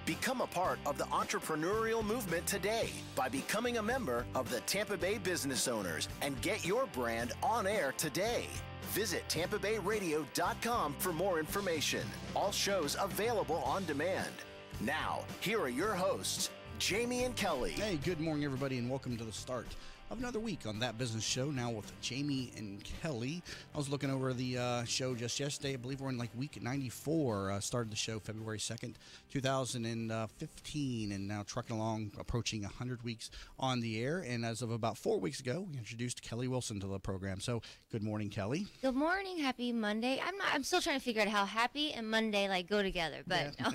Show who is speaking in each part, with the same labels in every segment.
Speaker 1: Become a part of the entrepreneurial movement today by becoming a member of the Tampa Bay Business Owners and get your brand on air today. Visit TampaBayRadio.com for more information. All shows available on demand. Now, here are your hosts, Jamie and Kelly.
Speaker 2: Hey, good morning, everybody, and welcome to the start of another week on That Business Show, now with Jamie and Kelly. I was looking over the show just yesterday. I believe we're in like week 94. Started the show February 2nd, 2015, and now trucking along, approaching 100 weeks on the air. And as of about 4 weeks ago, we introduced Kelly Wilson to the program. So, good morning, Kelly.
Speaker 3: Good morning. Happy Monday. I'm still trying to figure out how happy and Monday go together, but yeah.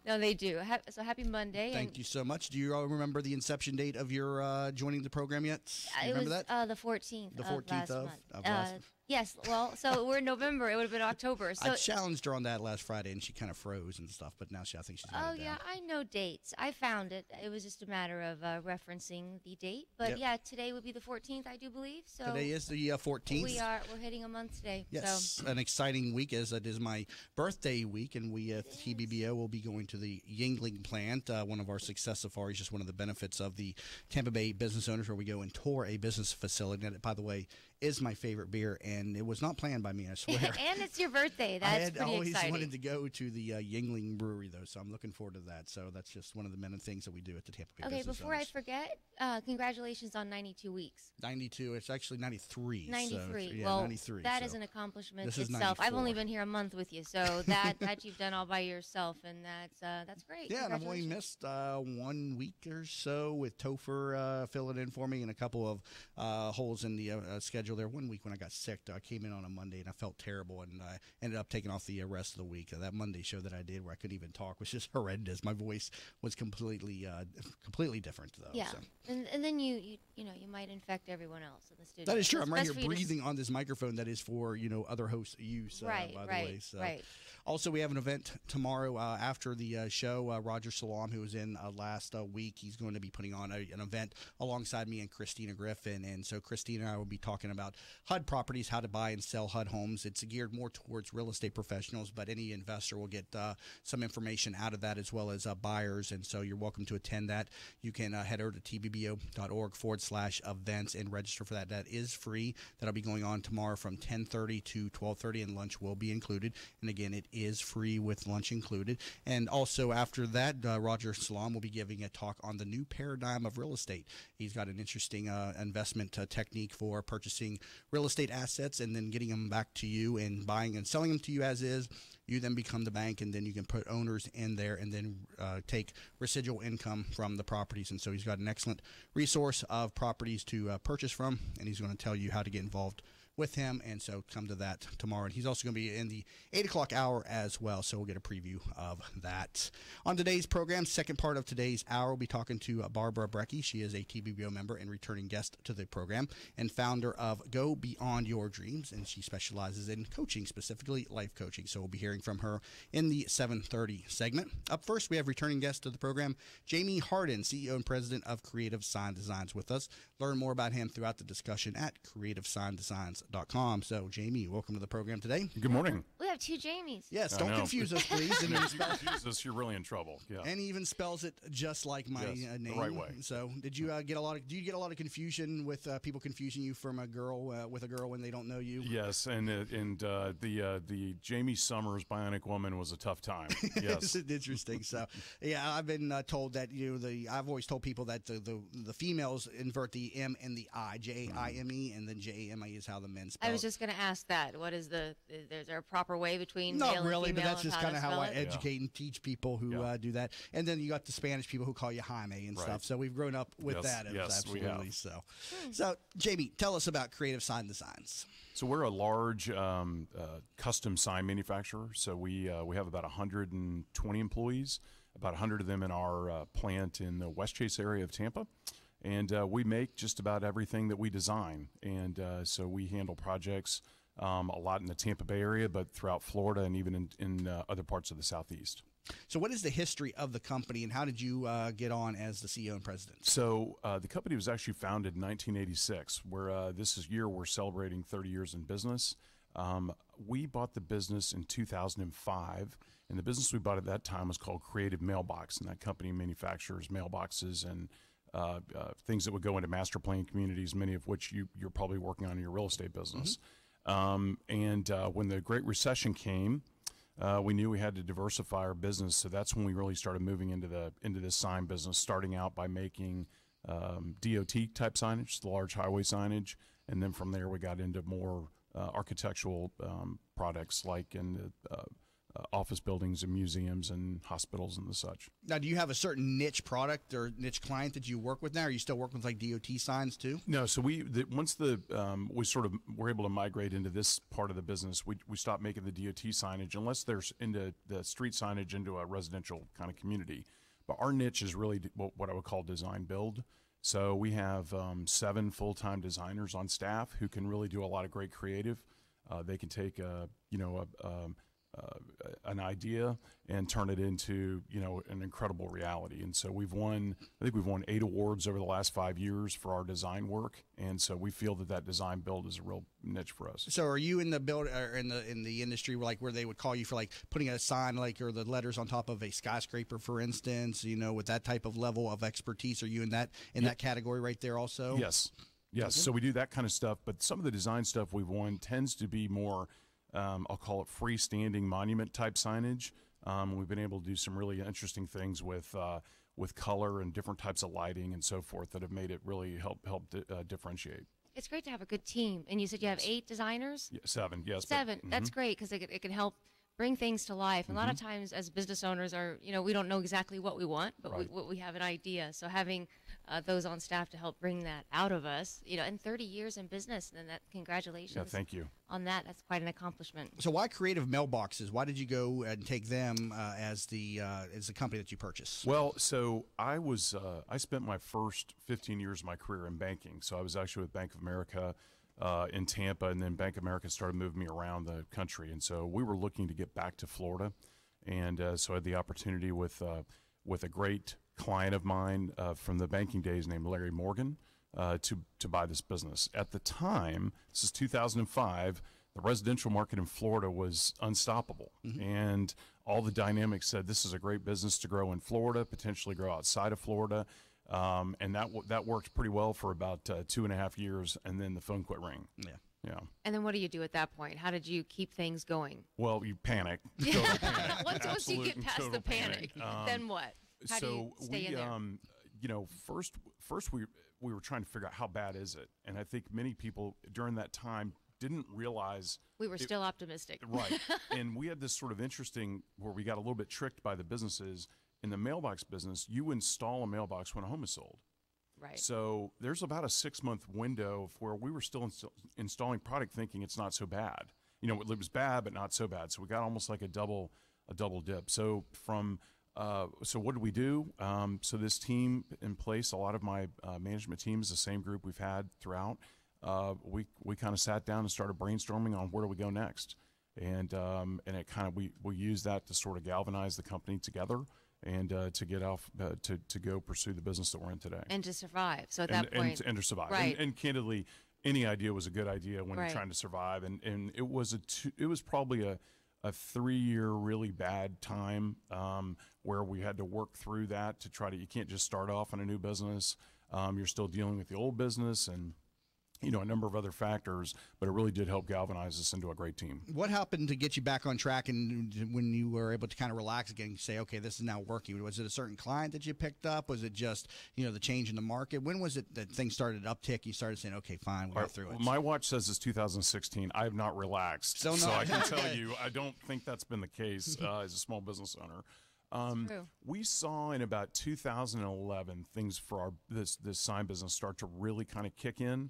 Speaker 3: No, they do. So happy Monday.
Speaker 2: Thank you so much. Do you all remember the inception date of your joining the program yet?
Speaker 3: It was the 14th.
Speaker 2: The 14th
Speaker 3: of last month. Yes, well, so we're in November. It would have been October. So
Speaker 2: I challenged her on that last Friday, and she kind of froze and stuff, but now I think she's got it down.
Speaker 3: Yeah, I know dates. I found it. It was just a matter of referencing the date. But yeah, today would be the 14th, I do believe. So
Speaker 2: today is the 14th.
Speaker 3: We're hitting a month today.
Speaker 2: Yes, so an exciting week, as it is my birthday week, and we at TBBO will be going to the Yuengling plant, one of our success safaris, just one of the benefits of the Tampa Bay Business Owners, where we go and tour a business facility. And it, by the way, is my favorite beer, and it was not planned by me, I swear.
Speaker 3: And it's your birthday. That's pretty
Speaker 2: exciting. I always wanted to go to the Yuengling Brewery, though, so I'm looking forward to that. So that's just one of the many things that we do at the Tampa Bay Business
Speaker 3: before
Speaker 2: Owners.
Speaker 3: I forget, congratulations on 92 weeks.
Speaker 2: 92. It's actually 93.
Speaker 3: 93.
Speaker 2: So, yeah,
Speaker 3: well,
Speaker 2: 93.
Speaker 3: That is an accomplishment
Speaker 2: this
Speaker 3: itself.
Speaker 2: Is
Speaker 3: I've only been here a month with you, so that you've done all by yourself, and that's great.
Speaker 2: Yeah, and I've only missed 1 week or so with Topher filling in for me and a couple of holes in the schedule there. 1 week when I got sick, I came in on a Monday and I felt terrible, and I ended up taking off the rest of the week. That Monday show that I did where I couldn't even talk was just horrendous. My voice was completely different, though.
Speaker 3: Yeah,
Speaker 2: so.
Speaker 3: and then you might infect everyone else in the studio.
Speaker 2: That is true. I'm right here breathing on this microphone that is for other hosts' use. By the way. So.
Speaker 3: Right.
Speaker 2: Also, we have an event tomorrow after the show. Roger Salam, who was in last week, he's going to be putting on an event alongside me and Christina Griffin. And so Christina and I will be talking about HUD properties, how to buy and sell HUD homes. It's geared more towards real estate professionals, but any investor will get some information out of that, as well as buyers. And so you're welcome to attend that. You can head over to tbbo.org/events and register for that. That is free. That'll be going on tomorrow from 10:30 to 12:30, and lunch will be included. And again, it is free with lunch included. And also after that, Roger Salam will be giving a talk on the new paradigm of real estate. He's got an interesting investment technique for purchasing real estate assets and then getting them back to you and buying and selling them to you as is. You then become the bank, and then you can put owners in there and then take residual income from the properties. And so he's got an excellent resource of properties to purchase from, and he's going to tell you how to get involved with him. And so come to that tomorrow. And he's also going to be in the 8 o'clock hour as well, so we'll get a preview of that. On today's program, second part of today's hour, we'll be talking to Barbara Brecky. She is a TBBO member and returning guest to the program and founder of Go Beyond Your Dreams, and she specializes in coaching, specifically life coaching. So we'll be hearing from her in the 7:30 segment. Up first, we have returning guest to the program, Jamie Harden, CEO and president of Creative Sign Designs, with us. Learn more about him throughout the discussion at creativesign.com. So, Jamie, welcome to the program today.
Speaker 4: Good morning.
Speaker 3: We have two Jamies.
Speaker 2: Yes, don't confuse us, please.
Speaker 4: And confuse us, you're really in trouble. Yeah.
Speaker 2: And he even spells it just like my name.
Speaker 4: The right way.
Speaker 2: So, did you get a lot of? Do you get a lot of confusion with people confusing you from a girl with a girl when they don't know you?
Speaker 4: Yes, and the Jamie Summers Bionic Woman was a tough time. Yes,
Speaker 2: it's interesting. So, yeah, I've been told that I've always told people that the females invert the M and the I, Jaime, and then Jame is how the men spell.
Speaker 3: I was just going to ask that. What is is there a proper way between
Speaker 2: Not
Speaker 3: male
Speaker 2: really,
Speaker 3: and
Speaker 2: but
Speaker 3: female?
Speaker 2: that's just kind of how I educate and teach people who do that. And then you got the Spanish people who call you Jaime and stuff. So we've grown up with that.
Speaker 4: Yes,
Speaker 2: absolutely.
Speaker 4: we have.
Speaker 2: So, Jamie, tell us about Creative Sign Designs.
Speaker 4: So we're a large custom sign manufacturer. So we have about 120 employees, about 100 of them in our plant in the West Chase area of Tampa. And we make just about everything that we design. And so we handle projects a lot in the Tampa Bay area, but throughout Florida and even in other parts of the Southeast.
Speaker 2: So what is the history of the company, and how did you get on as the CEO and president?
Speaker 4: So the company was actually founded in 1986, where this year we're celebrating 30 years in business. We bought the business in 2005, and the business we bought at that time was called Creative Mailbox, and that company manufactures mailboxes and things that would go into master plan communities, many of which you're probably working on in your real estate business. When the Great Recession came, we knew we had to diversify our business, so that's when we really started moving into this sign business, starting out by making DOT type signage, the large highway signage, and then from there we got into more architectural products like in office buildings and museums and hospitals and the such.
Speaker 2: Now, do you have a certain niche product or niche client that you work with now? Are you still working with like DOT signs too?
Speaker 4: No, so once we sort of were able to migrate into this part of the business, we stopped making the DOT signage unless there's into the street signage into a residential kind of community. But our niche is really what I would call design build. So we have 7 full-time designers on staff who can really do a lot of great creative. They can take an idea and turn it into an incredible reality. And so I think we've won 8 awards over the last 5 years for our design work, and so we feel that design build is a real niche for us.
Speaker 2: So are you in the build or in the industry where they would call you for like putting a sign or the letters on top of a skyscraper, for instance, with that type of level of expertise? Are you in that category right there also?
Speaker 4: Yes. Okay. So we do that kind of stuff, but some of the design stuff we've won tends to be more I'll call it freestanding monument type signage. We've been able to do some really interesting things with color and different types of lighting and so forth that have made it really help differentiate.
Speaker 3: It's great to have a good team. And you said you have 8 designers?
Speaker 4: Yeah, 7, yes.
Speaker 3: 7. That's great because it can help bring things to life. And a lot of times as business owners we don't know exactly what we want, but we have an idea. So having those on staff to help bring that out of us, in 30 years in business, then congratulations.
Speaker 4: Yeah, thank you.
Speaker 3: On that. That's quite an accomplishment.
Speaker 2: So why Creative Mailboxes? Why did you go and take them as the company that you purchased?
Speaker 4: Well, so I spent my first 15 years of my career in banking. So I was actually with Bank of America in Tampa, and then Bank of America started moving me around the country. And so we were looking to get back to Florida. And so I had the opportunity with a great client of mine from the banking days named Larry Morgan to buy this business. At the time, this is 2005, the residential market in Florida was unstoppable. And all the dynamics said this is a great business to grow in Florida, potentially grow outside of Florida. And that worked pretty well for about 2.5 years, and then the phone quit ringing. Yeah.
Speaker 3: And then what do you do at that point? How did you keep things going?
Speaker 4: Well, you panic.
Speaker 3: Once you get past the panic, then what? How do you stay in there?
Speaker 4: First we were trying to figure out how bad is it, and I think many people during that time didn't realize
Speaker 3: we were still optimistic.
Speaker 4: Right. And we had this sort of interesting where we got a little bit tricked by the businesses. In the mailbox business, you install a mailbox when a home is sold.
Speaker 3: Right.
Speaker 4: So there's about a 6-month window of where we were still installing product thinking it's not so bad. It was bad, but not so bad. So we got almost like a double dip. So so what did we do? So this team in place, a lot of my management team is the same group we've had throughout. We kind of sat down and started brainstorming on where do we go next. And it kind of, we used that to sort of galvanize the company together. And to get off, to go pursue the business that we're in today,
Speaker 3: and to survive. So at that point,
Speaker 4: and to survive,
Speaker 3: right?
Speaker 4: And candidly, any idea was a good idea when you're trying to survive. And it was probably a 3-year really bad time where we had to work through that to try to. You can't just start off on a new business. You're still dealing with the old business and a number of other factors, but it really did help galvanize us into a great team.
Speaker 2: What happened to get you back on track, and when you were able to kind of relax again and say, okay, this is now working? Was it a certain client that you picked up? Was it just, the change in the market? When was it that things started to uptick? You started saying, okay, fine, we'll go through it.
Speaker 4: My watch says it's 2016. I have not relaxed. So I can tell you, I don't think that's been the case as a small business owner. We saw in about 2011 things for this sign business start to really kind of kick in.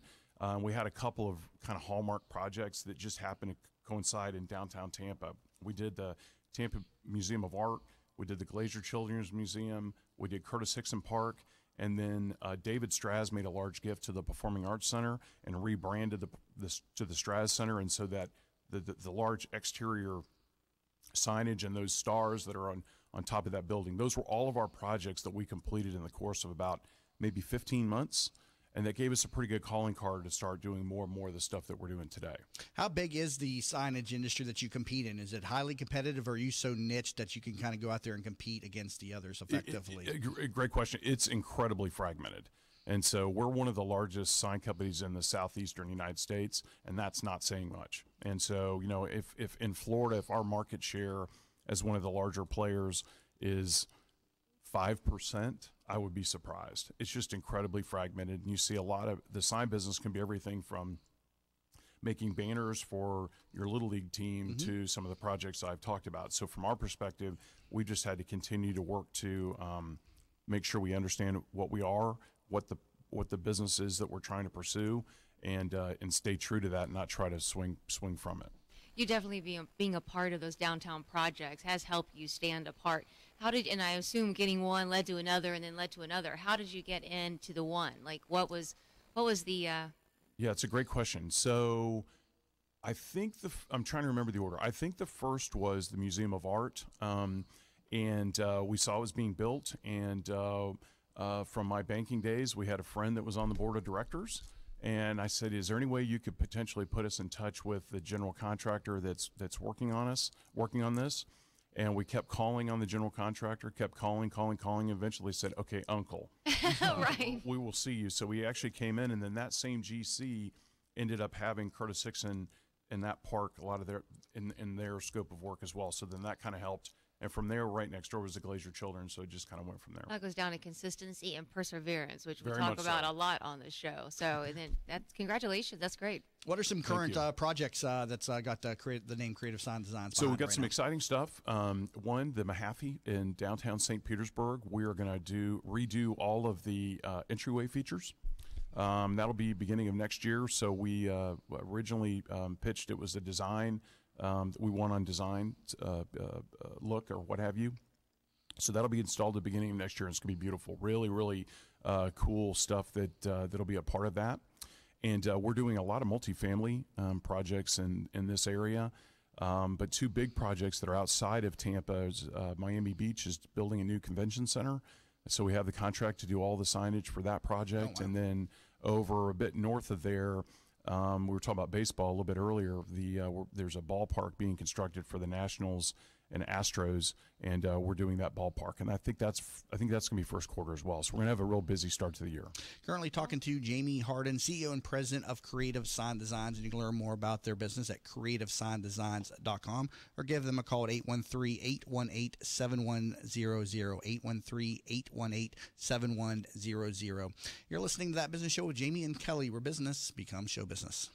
Speaker 4: We had a couple of kind of hallmark projects that just happened to coincide in downtown Tampa. We did the Tampa Museum of Art. We did the Glazier Children's Museum. We did Curtis Hickson Park. And then David Straz made a large gift to the Performing Arts Center and rebranded to the Straz Center. And so that the large exterior signage and those stars that are on top of that building, those were all of our projects that we completed in the course of about maybe 15 months. And that gave us a pretty good calling card to start doing more and more of the stuff that we're doing today.
Speaker 2: How big is the signage industry that you compete in? Is it highly competitive, or are you so niche that you can kind of go out there and compete against the others effectively?
Speaker 4: Great question. It's incredibly fragmented. And so we're one of the largest sign companies in the southeastern United States, and that's not saying much. And so, you know, if in Florida, if our market share as one of the larger players is 5%, I would be surprised. It's just incredibly fragmented, and you see a lot of the sign business can be everything from making banners for your little league team to some of the projects I've talked about. So from our perspective, we just had to continue to work to make sure we understand what we are, what the business is that we're trying to pursue, and stay true to that and not try to swing from it.
Speaker 3: You definitely being a part of those downtown projects has helped you stand apart. And I assume getting one led to another and then led to another. How did you get into the one? Like, what was the? Yeah,
Speaker 4: it's a great question. So, I think I'm trying to remember the order. I think the first was the Museum of Art, and we saw it was being built. And from my banking days, we had a friend that was on the board of directors. And I said, is there any way you could potentially put us in touch with the general contractor that's working on this? And we kept calling on the general contractor, kept calling, eventually said, okay, uncle,
Speaker 3: right.
Speaker 4: We will see you. So we actually came in, and then that same GC ended up having Curtis Hickson in that park, a lot of in their scope of work as well. So then that kind of helped. And from there, right next door was the Glazier Children, so it just kind of went from there.
Speaker 3: That goes down to consistency and perseverance, which we
Speaker 4: Very
Speaker 3: talk
Speaker 4: much
Speaker 3: about
Speaker 4: so.
Speaker 3: a lot on the show. So, and then congratulations, that's great.
Speaker 2: What are some current projects that's got the name Creative Sign Designs?
Speaker 4: So we've got some exciting stuff. One, the Mahaffey in downtown St. Petersburg. We are going to redo all of the entryway features. That'll be beginning of next year. So we originally pitched it was a design. We won on design look or what have you. So that'll be installed at the beginning of next year, and it's going to be beautiful. Really, really cool stuff that'll be a part of that. And we're doing a lot of multifamily projects in this area. But two big projects that are outside of Tampa is Miami Beach is building a new convention center. So we have the contract to do all the signage for that project.
Speaker 2: Oh, wow.
Speaker 4: And then over a bit north of there, we were talking about baseball a little bit earlier. There's a ballpark being constructed for the Nationals and Astros, and we're doing that ballpark. And I think that's going to be first quarter as well. So we're going to have a real busy start to the year.
Speaker 2: Currently talking to Jamie Harden, CEO and President of Creative Sign Designs, and you can learn more about their business at creativesigndesigns.com or give them a call at 813-818-7100, 813-818-7100. You're listening to That Business Show with Jamie and Kelly, where business becomes show business.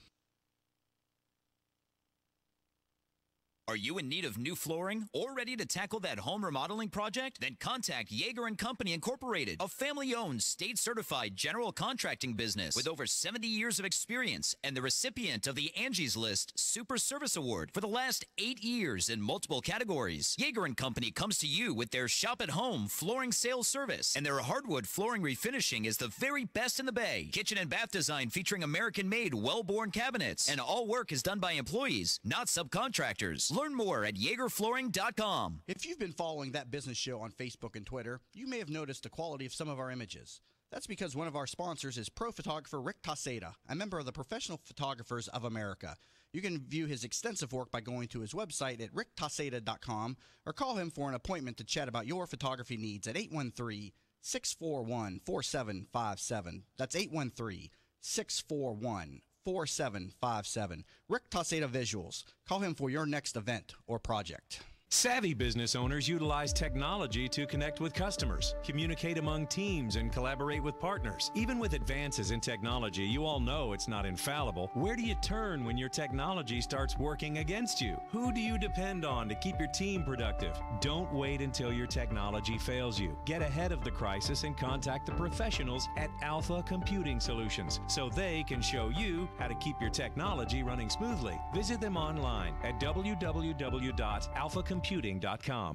Speaker 5: Are you in need of new flooring or ready to tackle that home remodeling project? Then contact Yeager & Company Incorporated, a family-owned, state-certified general contracting business with over 70 years of experience and the recipient of the Angie's List Super Service Award for the last 8 years in multiple categories. Yeager & Company comes to you with their shop-at-home flooring sales service, and their hardwood flooring refinishing is the very best in the Bay. Kitchen and bath design featuring American-made, well-born cabinets, and all work is done by employees, not subcontractors. Learn more at YeagerFlooring.com.
Speaker 2: If you've been following That Business Show on Facebook and Twitter, you may have noticed the quality of some of our images. That's because one of our sponsors is pro photographer Rick Taseda, a member of the Professional Photographers of America. You can view his extensive work by going to his website at ricktaseda.com or call him for an appointment to chat about your photography needs at 813-641-4757. That's 813-641-4757. Rick Taseda Visuals. Call him for your next event or project.
Speaker 6: Savvy business owners utilize technology to connect with customers, communicate among teams, and collaborate with partners. Even with advances in technology, you all know it's not infallible. Where do you turn when your technology starts working against you? Who do you depend on to keep your team productive? Don't wait until your technology fails you. Get ahead of the crisis and contact the professionals at Alpha Computing Solutions so they can show you how to keep your technology running smoothly. Visit them online at www.alphacomputing.com.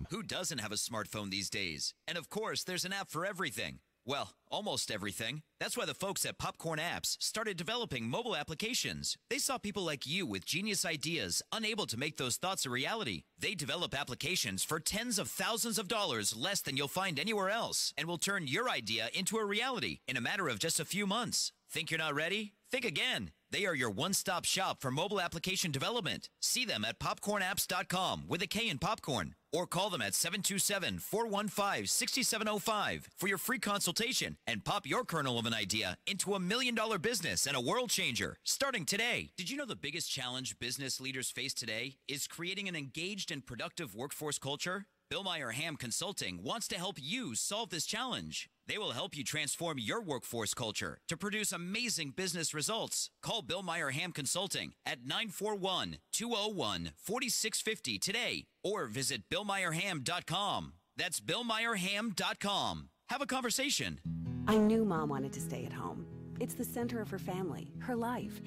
Speaker 5: Who doesn't have a smartphone these days? And of course, there's an app for everything. Well, almost everything. That's why the folks at Popcorn Apps started developing mobile applications. They saw people like you with genius ideas, unable to make those thoughts a reality. They develop applications for tens of thousands of dollars less than you'll find anywhere else, and will turn your idea into a reality in a matter of just a few months. Think you're not ready? Think again. They are your one-stop shop for mobile application development. See them at popcornapps.com with a K in popcorn, or call them at 727-415-6705 for your free consultation and pop your kernel of an idea into $1 million business and a world changer starting today. Did you know the biggest challenge business leaders face today is creating an engaged and productive workforce culture? Bill Meyer Ham Consulting wants to help you solve this challenge. They will help you transform your workforce culture to produce amazing business results. Call Bill Meyer Ham Consulting at 941-201-4650 today or visit BillMeyerHam.com. That's BillMeyerHam.com. Have a conversation.
Speaker 7: I knew Mom wanted to stay at home. It's the center of her family, her life.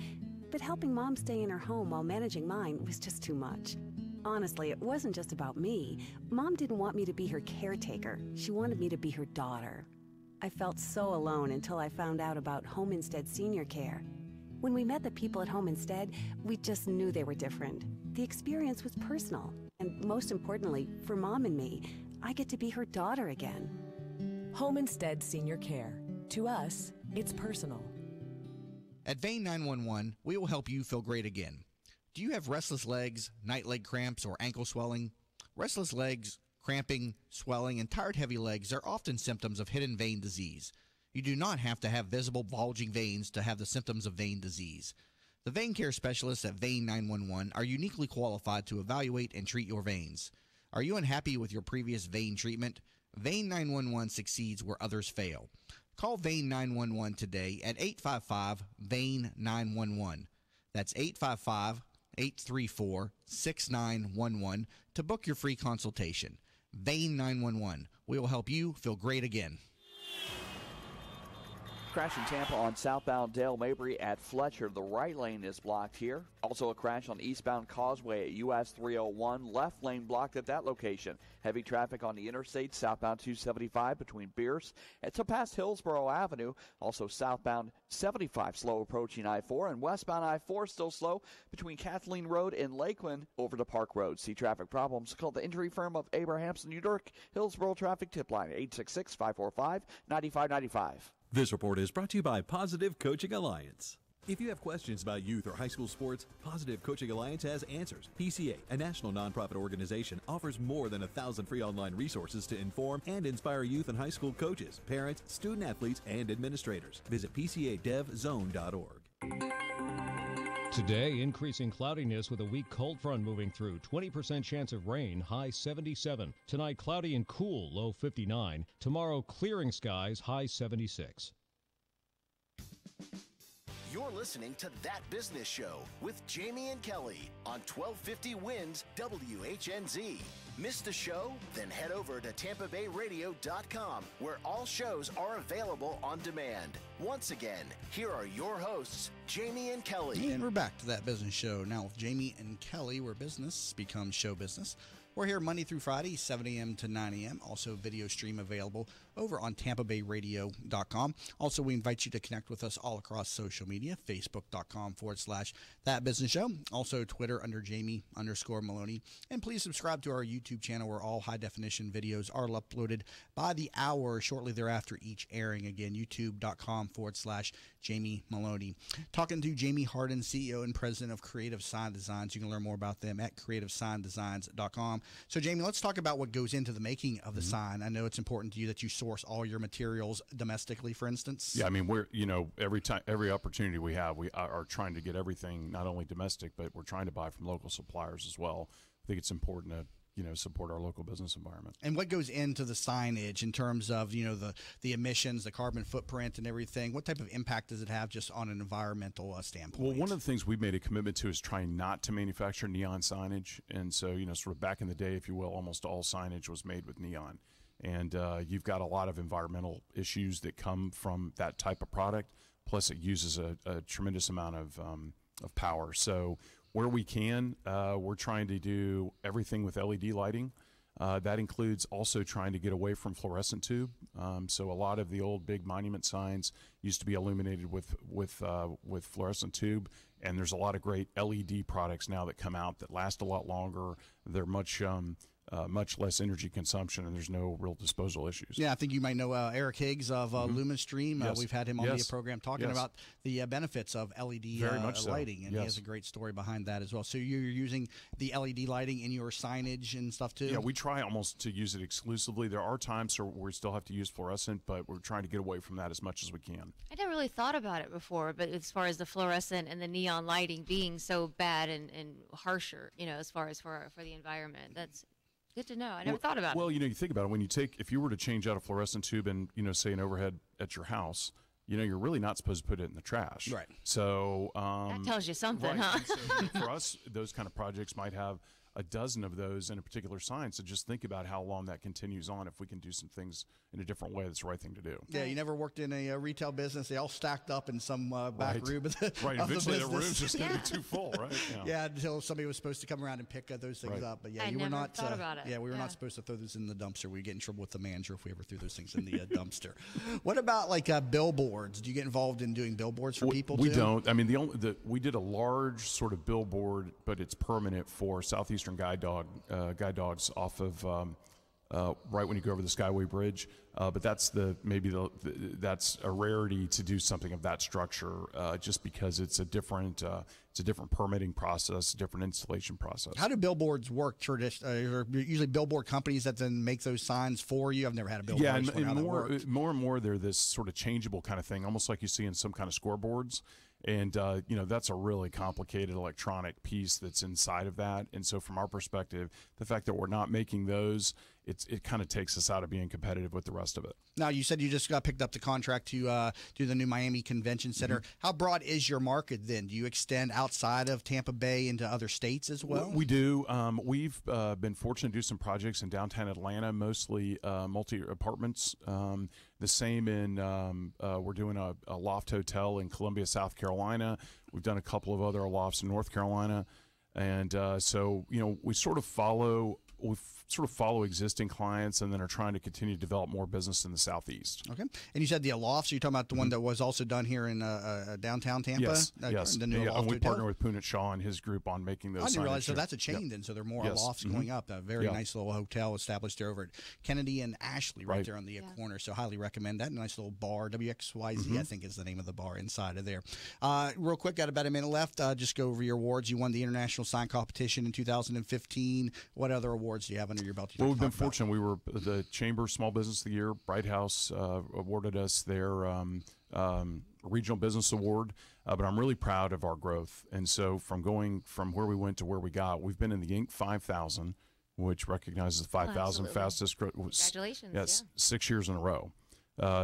Speaker 7: But helping Mom stay in her home while managing mine was just too much. Honestly, it wasn't just about me. Mom didn't want me to be her caretaker. She wanted me to be her daughter. I felt so alone until I found out about Home Instead Senior Care. When we met the people at Home Instead, we just knew they were different. The experience was personal. And most importantly, for Mom and me, I get to be her daughter again.
Speaker 8: Home Instead Senior Care. To us, it's personal.
Speaker 2: At Vein 911, we will help you feel great again. Do you have restless legs, night leg cramps, or ankle swelling? Restless legs, cramping, swelling, and tired heavy legs are often symptoms of hidden vein disease. You do not have to have visible bulging veins to have the symptoms of vein disease. The vein care specialists at Vein 911 are uniquely qualified to evaluate and treat your veins. Are you unhappy with your previous vein treatment? Vein 911 succeeds where others fail. Call Vein 911 today at 855-VEIN-911. That's 855-834-6911 to book your free consultation. Vein 911. We will help you feel great again.
Speaker 9: Crash in Tampa on southbound Dale Mabry at Fletcher. The right lane is blocked here. Also a crash on eastbound Causeway at US 301. Left lane blocked at that location. Heavy traffic on the interstate southbound 275 between Pierce and to past Hillsborough Avenue. Also southbound 75 slow approaching I-4, and westbound I-4 still slow between Kathleen Road and Lakeland over to Park Road. See traffic problems? Call the injury firm of Abrahamson Udurk Hillsborough Traffic Tip Line 866-545-9595.
Speaker 10: This report is brought to you by Positive Coaching Alliance. If you have questions about youth or high school sports, Positive Coaching Alliance has answers. PCA, a national nonprofit organization, offers more than 1,000 free online resources to inform and inspire youth and high school coaches, parents, student athletes, and administrators. Visit PCADevZone.org.
Speaker 11: Today, increasing cloudiness with a weak cold front moving through. 20% chance of rain, high 77. Tonight, cloudy and cool, low 59. Tomorrow, clearing skies, high 76.
Speaker 1: You're listening to That Business Show with Jamie and Kelly on 1250 Wins WHNZ. Missed the show? Then head over to TampaBayRadio.com, where all shows are available on demand. Once again, here are your hosts, Jamie and Kelly.
Speaker 2: And we're back to That Business Show now with Jamie and Kelly, where business becomes show business. We're here Monday through Friday, 7 a.m. to 9 a.m. Also, video stream available over on TampaBayRadio.com. Also, we invite you to connect with us all across social media, Facebook.com/That Business Show. Also, Twitter under Jamie_Maloney. And please subscribe to our YouTube channel where all high-definition videos are uploaded by the hour shortly thereafter each airing. Again, YouTube.com/Jamie Maloney. Talking to Jamie Harden, CEO and President of Creative Sign Designs. You can learn more about them at CreativeSignDesigns.com. So, Jamie, let's talk about what goes into the making of the sign. I know it's important to you that you source all your materials domestically, for instance.
Speaker 4: Yeah, I mean, every opportunity we have, we are trying to get everything not only domestic, but we're trying to buy from local suppliers as well. I think it's important to support our local business environment.
Speaker 2: And what goes into the signage in terms of, the emissions, the carbon footprint and everything? What type of impact does it have just on an environmental standpoint?
Speaker 4: Well, one of the things we've made a commitment to is trying not to manufacture neon signage. And so, sort of back in the day, if you will, almost all signage was made with neon. And you've got a lot of environmental issues that come from that type of product. Plus, it uses a tremendous amount of power. So where we can, we're trying to do everything with LED lighting. That includes also trying to get away from fluorescent tube. So a lot of the old big monument signs used to be illuminated with fluorescent tube, and there's a lot of great LED products now that come out that last a lot longer. They're much much less energy consumption, and there's no real disposal issues.
Speaker 2: Yeah, I think you might know Eric Higgs of Lumenstream.
Speaker 4: Yes.
Speaker 2: We've had him on the program talking about the benefits of LED lighting, and he has a great story behind that as well. So you're using the LED lighting in your signage and stuff too?
Speaker 4: Yeah, we try almost to use it exclusively. There are times where we still have to use fluorescent, but we're trying to get away from that as much as we can.
Speaker 3: I never really thought about it before, but as far as the fluorescent and the neon lighting being so bad and harsher, as far as for the environment, that's good to know. I never thought about it.
Speaker 4: Well, you think about it. If you were to change out a fluorescent tube and, say an overhead at your house, you're really not supposed to put it in the trash.
Speaker 2: Right.
Speaker 4: So
Speaker 3: that tells you something,
Speaker 4: right.
Speaker 3: huh?
Speaker 4: So for us, those kind of projects might have a dozen of those in a particular sign. So just think about how long that continues on if we can do some things in a different way. That's the right thing to do.
Speaker 2: Yeah, you never worked in a retail business. They all stacked up in some back room of the
Speaker 4: Right,
Speaker 2: of
Speaker 4: eventually
Speaker 2: the
Speaker 4: the room's just going to be too full, right?
Speaker 2: Yeah, until somebody was supposed to come around and pick those things up. But yeah,
Speaker 3: I
Speaker 2: you were
Speaker 3: never
Speaker 2: not.
Speaker 3: thought about it.
Speaker 2: Yeah, we were not supposed to throw those in the dumpster. We'd get in trouble with the manager if we ever threw those things in the dumpster. What about billboards? Do you get involved in doing billboards for people
Speaker 4: We
Speaker 2: too?
Speaker 4: don't. I mean, we did a large sort of billboard, but it's permanent for Southeastern guide dogs off of right when you go over the Skyway Bridge. But that's that's a rarity to do something of that structure, just because it's a different permitting process, a different installation process.
Speaker 2: How do billboards work? Usually billboard companies that then make those signs for you. I've never had a billboard.
Speaker 4: Yeah, and more and more they're this sort of changeable kind of thing, almost like you see in some kind of scoreboards. And, that's a really complicated electronic piece that's inside of that. And so from our perspective, the fact that we're not making those, it kind of takes us out of being competitive with the rest of it.
Speaker 2: Now, you said you just got picked up the contract to do the new Miami Convention Center. Mm-hmm. How broad is your market then? Do you extend outside of Tampa Bay into other states as well?
Speaker 4: We do. We've been fortunate to do some projects in downtown Atlanta, mostly multi-apartments. The same in we're doing a loft hotel in Columbia, South Carolina. We've done a couple of other lofts in North Carolina. And so, we sort of follow existing clients and then are trying to continue to develop more business in the Southeast.
Speaker 2: Okay. And you said the lofts. Are you talking about the one that was also done here in downtown Tampa?
Speaker 4: Yes.
Speaker 2: The new loft
Speaker 4: and we
Speaker 2: hotel?
Speaker 4: partner with Punit Shaw and his group on making those.
Speaker 2: I didn't realize. So that's a chain then. So there are more lofts going up. A very nice little hotel established there over at Kennedy and Ashley right there on the corner. So highly recommend that. Nice little bar. WXYZ, I think is the name of the bar inside of there. Real quick, got about a minute left. Just go over your awards. You won the International Sign Competition in 2015. What other awards do you have under your belt?
Speaker 4: Well, we've been fortunate. We were the Chamber Small Business of the Year. Bright House awarded us their Regional Business Award. But I'm really proud of our growth. And so from going from where we went to where we got, we've been in the Inc. 5000, which recognizes 5,000 fastest growth.
Speaker 3: Congratulations.
Speaker 4: Yes, 6 years in a row.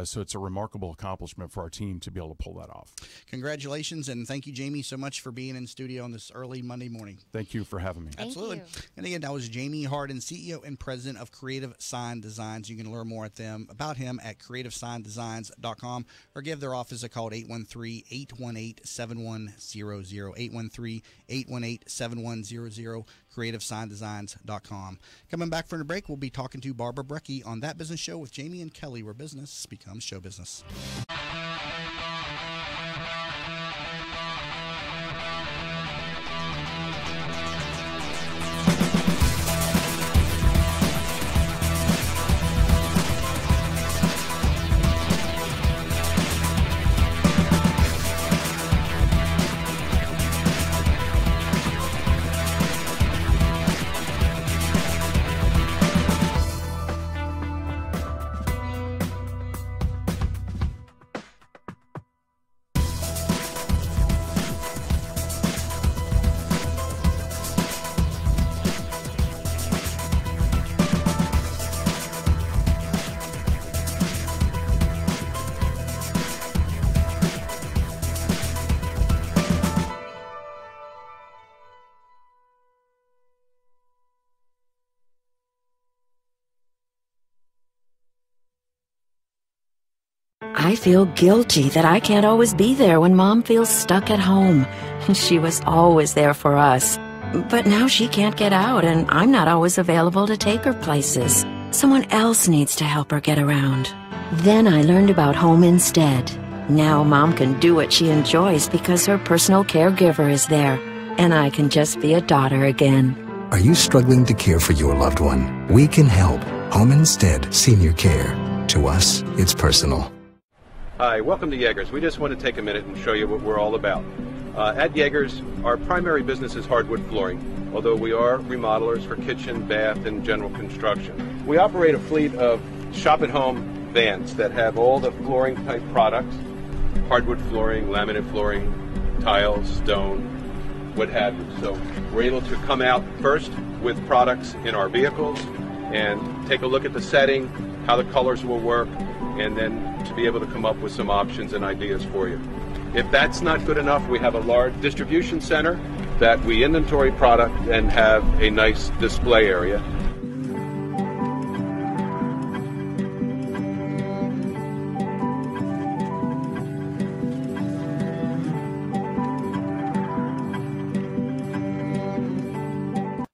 Speaker 4: So it's a remarkable accomplishment for our team to be able to pull that off.
Speaker 2: Congratulations, and thank you, Jamie, so much for being in studio on this early Monday morning.
Speaker 4: Thank you for having me.
Speaker 2: Absolutely. And again, that was Jamie Harden, CEO and President of Creative Sign Designs. You can learn more about him at creativesigndesigns.com or give their office a call at 813-818-7100, 813-818-7100, creativesigndesigns.com. Coming back from the break, we'll be talking to Barbara Brecky on That Business Show with Jamie and Kelly, where business becomes show business.
Speaker 12: I feel guilty that I can't always be there when Mom feels stuck at home. She was always there for us. But now she can't get out, and I'm not always available to take her places. Someone else needs to help her get around. Then I learned about Home Instead. Now Mom can do what she enjoys because her personal caregiver is there, and I can just be a daughter again.
Speaker 13: Are you struggling to care for your loved one? We can help. Home Instead Senior Care. To us, it's personal.
Speaker 14: Hi, welcome to Yeager's. We just want to take a minute and show you what we're all about. At Yeager's, our primary business is hardwood flooring, although we are remodelers for kitchen, bath, and general construction. We operate a fleet of shop-at-home vans that have all the flooring-type products, hardwood flooring, laminate flooring, tiles, stone, what have you. So we're able to come out first with products in our vehicles and take a look at the setting, how the colors will work, and then to be able to come up with some options and ideas for you. If that's not good enough, we have a large distribution center that we inventory product and have a nice display area.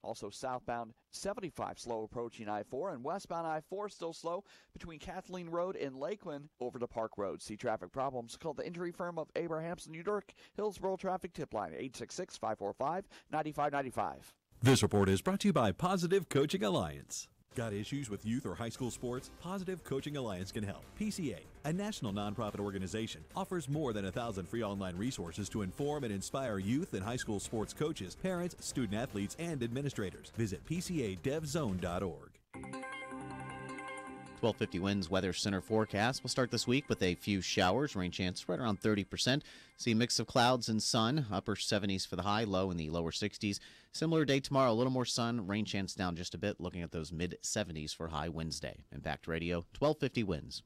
Speaker 9: Also southbound 75 slow approaching I-4 and westbound I-4 still slow between Kathleen Road and Lakeland over to Park Road. See traffic problems? Call the injury firm of Abrahamson Udurk, Hillsborough Traffic Tip Line 866-545-9595.
Speaker 10: This report is brought to you by Positive Coaching Alliance. Got issues with youth or high school sports? Positive Coaching Alliance can help. PCA, a national nonprofit organization, offers more than 1,000 free online resources to inform and inspire youth and high school sports coaches, parents, student athletes, and administrators. Visit PCADevZone.org.
Speaker 15: 1250 Winds Weather Center forecast. We'll start this week with a few showers, rain chance right around 30%. See a mix of clouds and sun, upper 70s for the high, low in the lower 60s. Similar day tomorrow, a little more sun, rain chance down just a bit, looking at those mid 70s for high Wednesday. Impact Radio, 1250 Winds.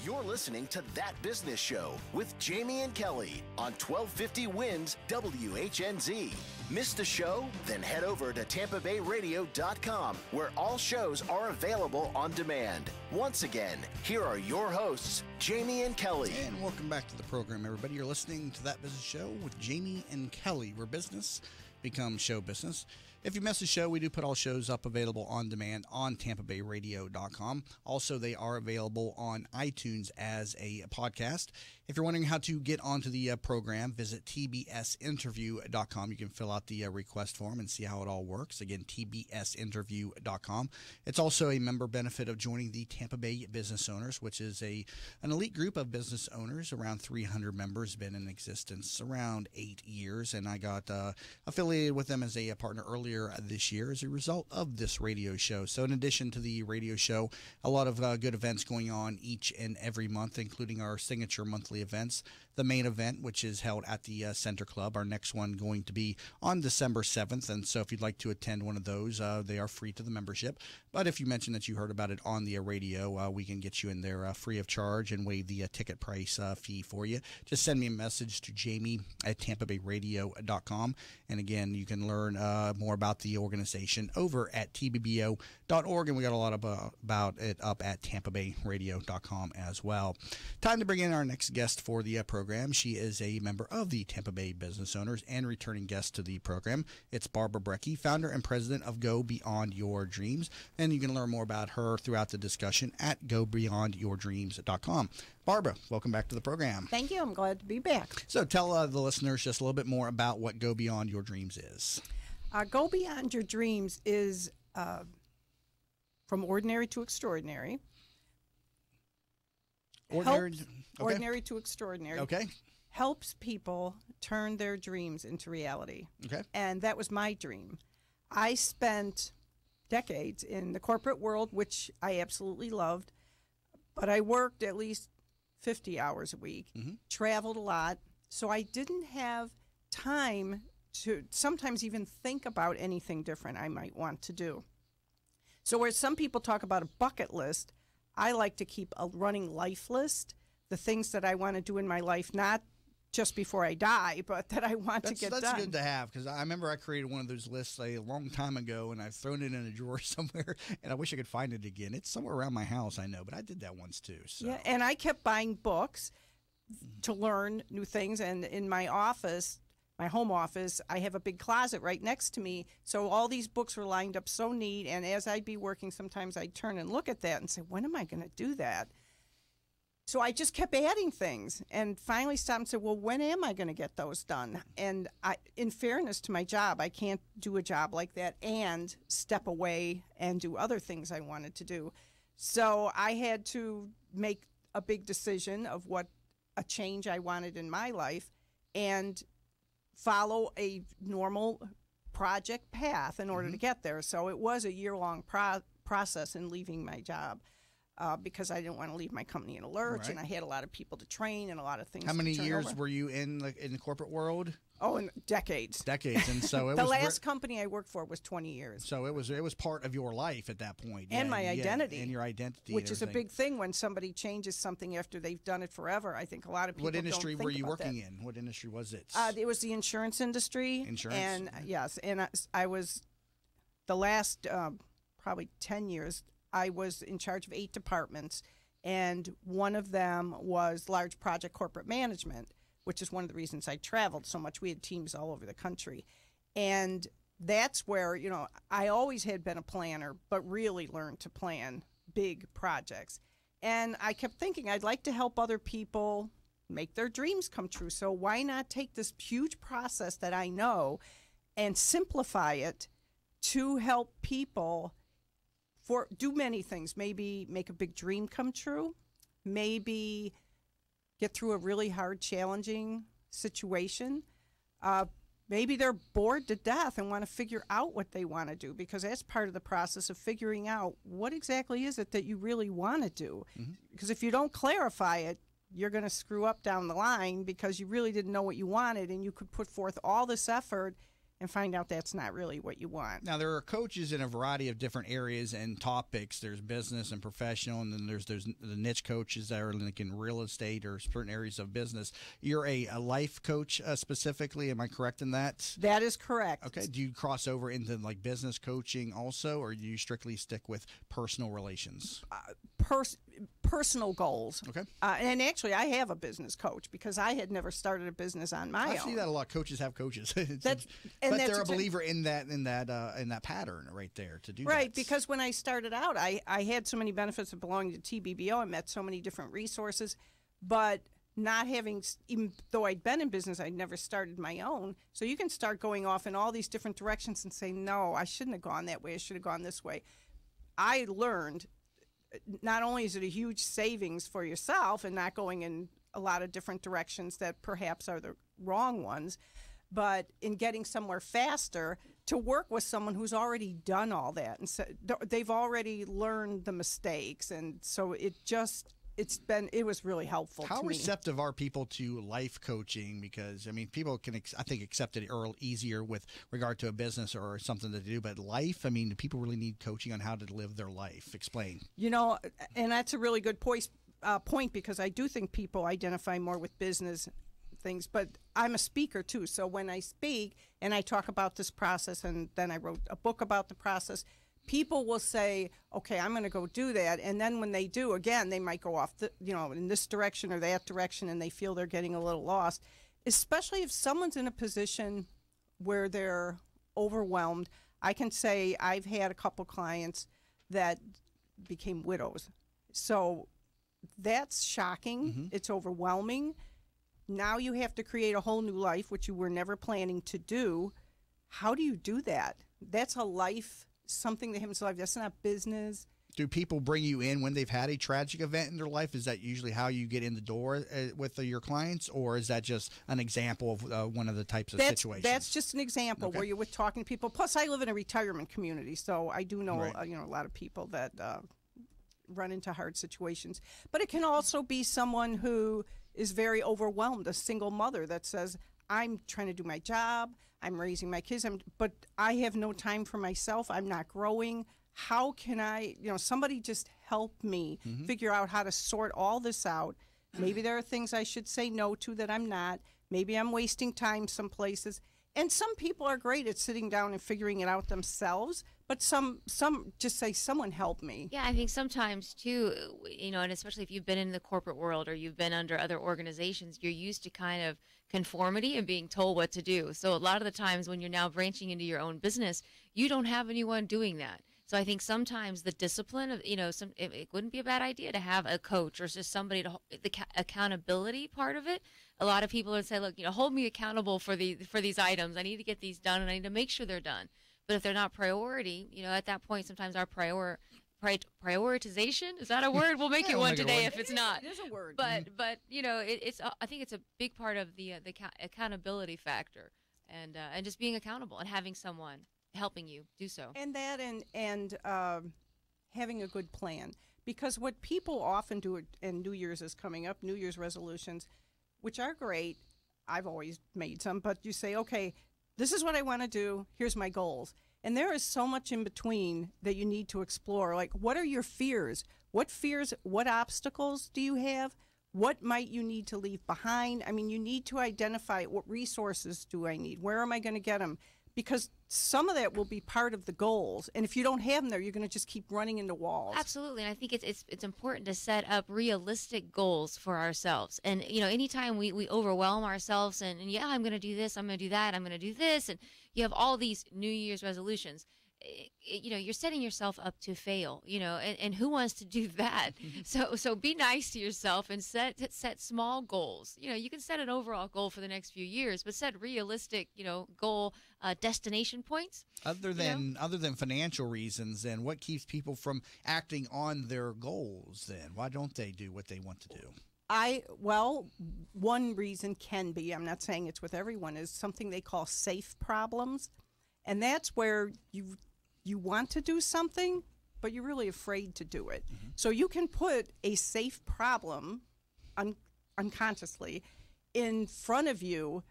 Speaker 1: You're listening to That Business Show with Jamie and Kelly on 1250 Winds WHNZ. Missed a show? Then head over to TampaBayRadio.com, where all shows are available on demand. Once again, here are your hosts, Jamie and Kelly.
Speaker 2: And welcome back to the program, everybody. You're listening to That Business Show with Jamie and Kelly, where business becomes show business. If you missed the show, we do put all shows up available on demand on TampaBayRadio.com. Also, they are available on iTunes as a podcast. If you're wondering how to get onto the program, visit tbsinterview.com. You can fill out the request form and see how it all works. Again, tbsinterview.com. It's also a member benefit of joining the Tampa Bay Business Owners, which is an elite group of business owners, around 300 members, been in existence around 8 years. And I got affiliated with them as a partner earlier this year as a result of this radio show. So in addition to the radio show, a lot of good events going on each and every month, including our signature monthly events. The main event, which is held at the Center Club, our next one going to be on December 7th. And so if you'd like to attend one of those, they are free to the membership. But if you mention that you heard about it on the radio, we can get you in there free of charge and waive the ticket price fee for you. Just send me a message to Jamie at TampaBayRadio.com. And again, you can learn more about the organization over at tbbo.org. And we got a lot about it up at TampaBayRadio.com as well. Time to bring in our next guest for the program. She is a member of the Tampa Bay Business Owners and returning guest to the program. It's Barbara Brecky, founder and president of Go Beyond Your Dreams. And you can learn more about her throughout the discussion at gobeyondyourdreams.com. Barbara, welcome back to the program.
Speaker 16: Thank you. I'm glad to be back.
Speaker 2: So tell the listeners just a little bit more about what Go Beyond Your Dreams is.
Speaker 16: Go Beyond Your Dreams is from ordinary to extraordinary. Ordinary to extraordinary.
Speaker 2: Okay.
Speaker 16: Helps people turn their dreams into reality.
Speaker 2: Okay.
Speaker 16: And that was my dream. I spent decades in the corporate world, which I absolutely loved, but I worked at least 50 hours a week, traveled a lot, so I didn't have time to sometimes even think about anything different I might want to do. So where some people talk about a bucket list, I like to keep a running life list, the things that I want to do in my life, not just before I die, but that I want to get done.
Speaker 2: That's good to have, because I remember I created one of those lists a long time ago, and I've thrown it in a drawer somewhere, and I wish I could find it again. It's somewhere around my house, I know, but I did that once too. So.
Speaker 16: Yeah, and I kept buying books to learn new things, and in my office, my home office, I have a big closet right next to me, so all these books were lined up so neat, and as I'd be working, sometimes I'd turn and look at that and say, when am I going to do that? So I just kept adding things and finally stopped and said, well, when am I going to get those done? And in fairness to my job, I can't do a job like that and step away and do other things I wanted to do. So I had to make a big decision of what a change I wanted in my life and follow a normal project path in order to get there. So it was a year-long process in leaving my job. Because I didn't want to leave my company in a lurch, and I had a lot of people to train and a lot of things.
Speaker 2: How many
Speaker 16: to turn
Speaker 2: years
Speaker 16: over.
Speaker 2: were you in the corporate world?
Speaker 16: Oh, in decades.
Speaker 2: Decades, and so it
Speaker 16: the
Speaker 2: was
Speaker 16: last company I worked for was 20 years.
Speaker 2: So it was part of your life at that point,
Speaker 16: and my identity,
Speaker 2: and your identity,
Speaker 16: which is a big thing when somebody changes something after they've done it forever. I think a lot of people.
Speaker 2: What industry
Speaker 16: don't think
Speaker 2: were you
Speaker 16: about
Speaker 2: working
Speaker 16: that.
Speaker 2: in? What industry was it?
Speaker 16: It was the insurance industry.
Speaker 2: Insurance,
Speaker 16: and yes, and I was the last probably 10 years. I was in charge of 8 departments. And one of them was large project corporate management, which is one of the reasons I traveled so much. We had teams all over the country. And that's where, I always had been a planner, but really learned to plan big projects. And I kept thinking I'd like to help other people make their dreams come true. So why not take this huge process that I know and simplify it to help people do many things. Maybe make a big dream come true. Maybe get through a really hard, challenging situation. Maybe they're bored to death and want to figure out what they want to do, because that's part of the process of figuring out what exactly is it that you really want to do. Because if you don't clarify it, you're going to screw up down the line because you really didn't know what you wanted, and you could put forth all this effort and find out that's not really what you want.
Speaker 2: Now, there are coaches in a variety of different areas and topics. There's business and professional, and then there's the niche coaches that are like in real estate or certain areas of business. You're a life coach specifically. Am I correct in that?
Speaker 16: That is correct.
Speaker 2: Okay. Do you cross over into like business coaching also, or do you strictly stick with personal relations?
Speaker 16: Personal goals.
Speaker 2: Okay.
Speaker 16: And actually, I have a business coach because I had never started a business on my own.
Speaker 2: I see that a lot. Coaches have coaches.
Speaker 16: But
Speaker 2: they're a believer in that pattern right there to do that.
Speaker 16: Right, because when I started out, I had so many benefits of belonging to TBBO. I met so many different resources, but not having, even though I'd been in business, I'd never started my own. So you can start going off in all these different directions and say, no, I shouldn't have gone that way. I should have gone this way. I learned not only is it a huge savings for yourself and not going in a lot of different directions that perhaps are the wrong ones, but in getting somewhere faster, to work with someone who's already done all that. And so they've already learned the mistakes. And so it was really helpful
Speaker 2: How
Speaker 16: to me.
Speaker 2: receptive are people to life coaching? Because, I mean, people can, I think, accept it easier with regard to a business or something to do. But life, I mean, do people really need coaching on how to live their life? Explain.
Speaker 16: And that's a really good point because I do think people identify more with business things, but I'm a speaker too. So when I speak and I talk about this process, and then I wrote a book about the process, people will say, okay, I'm going to go do that. And then when they do, again, they might go off, in this direction or that direction, and they feel they're getting a little lost, especially if someone's in a position where they're overwhelmed. I can say I've had a couple clients that became widows. So that's shocking. Mm-hmm. It's overwhelming. Now you have to create a whole new life, which you were never planning to do. How do you do that? That's a life, something to him in life. That's not business.
Speaker 2: Do people bring you in when they've had a tragic event in their life? Is that usually how you get in the door with your clients, or is that just an example of one of the types of situations?
Speaker 16: That's just an example where you're talking to people. Plus, I live in a retirement community, so I do know a lot of people that run into hard situations. But it can also be someone who is very overwhelmed, a single mother that says, I'm trying to do my job, I'm raising my kids, but I have no time for myself, I'm not growing. How can I, somebody just help me figure out how to sort all this out. Maybe there are things I should say no to that I'm not. Maybe I'm wasting time some places. And some people are great at sitting down and figuring it out themselves, but some just say, someone help me.
Speaker 3: Yeah, I think sometimes too, and especially if you've been in the corporate world or you've been under other organizations, you're used to kind of conformity and being told what to do. So a lot of the times when you're now branching into your own business, you don't have anyone doing that. So I think sometimes the discipline of, it wouldn't be a bad idea to have a coach or just somebody to the accountability part of it. A lot of people would say, look, hold me accountable for these items. I need to get these done, and I need to make sure they're done. But if they're not priority, at that point, sometimes our prioritization, is that a word? We'll make it one today if it's not.
Speaker 16: It is a word.
Speaker 3: But it's I think it's a big part of the accountability factor, and just being accountable and having someone helping you do so.
Speaker 16: And that and having a good plan, because what people often do, and New Year's is coming up, New Year's resolutions, which are great. I've always made some, but you say, okay, this is what I want to do. Here's my goals. And there is so much in between that you need to explore. Like, what are your fears? What obstacles do you have? What might you need to leave behind? I mean, you need to identify what resources do I need? Where am I going to get them? Because some of that will be part of the goals. And if you don't have them there, you're going to just keep running into walls.
Speaker 3: Absolutely. And I think it's important to set up realistic goals for ourselves. And, anytime we overwhelm ourselves and I'm going to do this, I'm going to do that, I'm going to do this, and you have all these New Year's resolutions, you're setting yourself up to fail, and who wants to do that? So be nice to yourself and set small goals. You can set an overall goal for the next few years, but set realistic, goal destination points.
Speaker 2: Other than financial reasons, then what keeps people from acting on their goals? Then why don't they do what they want to do?
Speaker 16: One reason can be, I'm not saying it's with everyone, is something they call safe problems. And that's where you want to do something, but you're really afraid to do it. Mm-hmm. So you can put a safe problem unconsciously in front of you